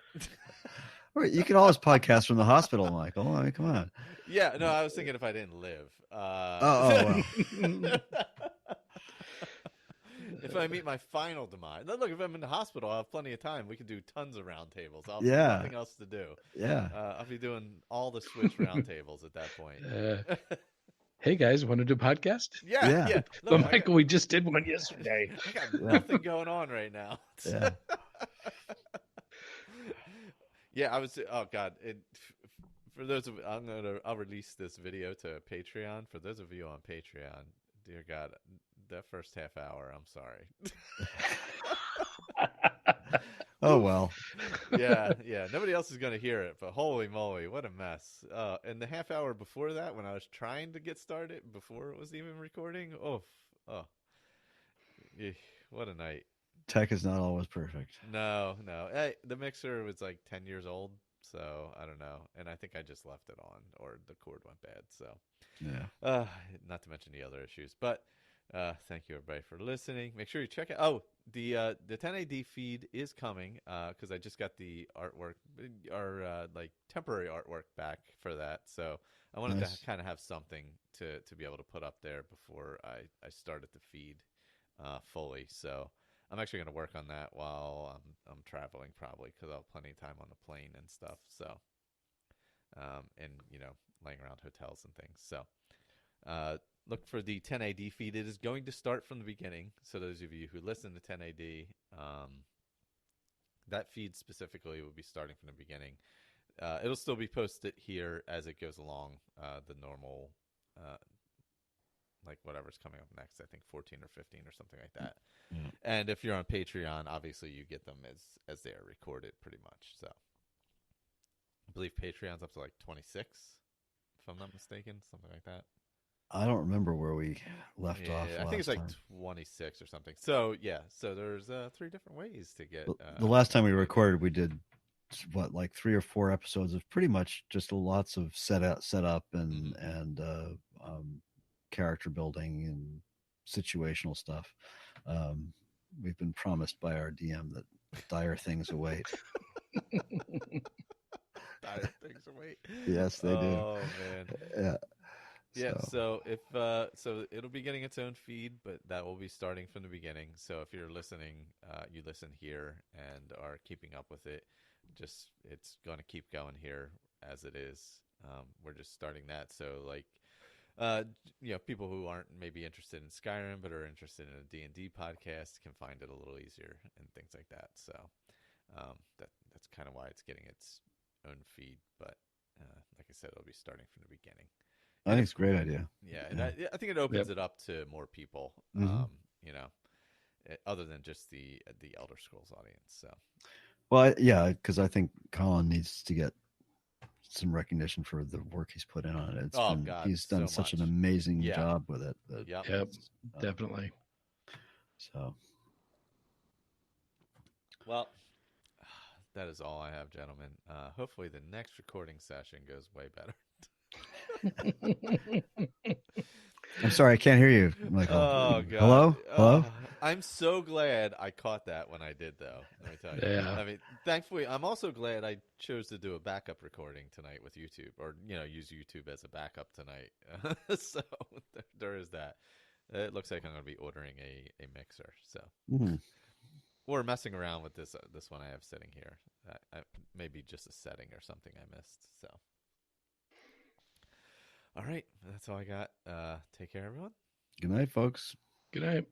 Or you can always podcast from the hospital, Michael. I mean, come on. Yeah, no, I was thinking if I didn't live. Wow. If I meet my final demise, look, if I'm in the hospital, I'll have plenty of time. We can do tons of roundtables. I'll have nothing else to do. Yeah. I'll be doing all the Switch roundtables at that point. hey guys, want to do a podcast? Yeah, Yeah. yeah. But Look, Michael, we just did one yesterday. I got nothing going on right now. Yeah. Yeah, I was. Oh God! For those of I'll release this video to Patreon. For those of you on Patreon, dear God, that first half hour, I'm sorry. Oh well. Yeah. Nobody else is gonna hear it, but holy moly, what a mess! And the half hour before that, when I was trying to get started, before it was even recording, oh, what a night! Tech is not always perfect. No. Hey, the mixer was like 10 years old, so I don't know. And I think I just left it on, or the cord went bad. So, Yeah. not to mention the other issues. But thank you everybody for listening. Make sure you check it. Oh, the 10AD feed is coming because I just got the artwork, or like temporary artwork back for that. So I wanted Nice. to kind of have something to be able to put up there before I started the feed fully. So. I'm actually going to work on that while I'm traveling, probably, because I'll have plenty of time on the plane and stuff. So, and laying around hotels and things. So, look for the 10AD feed. It is going to start from the beginning. So those of you who listen to 10AD, that feed specifically will be starting from the beginning. It'll still be posted here as it goes along, the normal, like whatever's coming up next. I think 14 or 15 or something like that. Yeah. And if you're on Patreon, obviously you get them as they are recorded, pretty much. So I believe Patreon's up to like 26, if I'm not mistaken, something like that. I don't remember where we left off. I think it's like time. 26 or something. So yeah, so there's 3 different ways to get. The last time we recorded, we did like 3 or 4 episodes of pretty much just lots of setup and character building and situational stuff. We've been promised by our DM that dire things await. Dire things await. Yes, they do. Oh man. Yeah. Yeah, so if so it'll be getting its own feed, but that will be starting from the beginning. So if you're listening, you listen here and are keeping up with it, it's going to keep going here as it is. We're just starting that. So like people who aren't maybe interested in Skyrim but are interested in a D&D podcast can find it a little easier and things like that. So that's kind of why it's getting its own feed, but like I said, it'll be starting from the beginning. I think it's a great idea. Yeah, and I think it opens it up to more people. Other than just the Elder Scrolls audience. So, well, yeah, because I think Colin needs to get some recognition for the work he's put in on it. God, he's done so such much. an amazing job with it. Yep, definitely. So, well, that is all I have, gentlemen. Hopefully, the next recording session goes way better. I'm sorry, I can't hear you, Michael. Oh God! Hello. I'm so glad I caught that when I did, though. Let me tell you. Yeah. I mean, thankfully, I'm also glad I chose to do a backup recording tonight with YouTube, or use YouTube as a backup tonight. So there is that. It looks like I'm going to be ordering a mixer. So, or messing around with this one I have sitting here. Maybe just a setting or something I missed. So. All right, that's all I got. Take care, everyone. Good night, folks. Good night.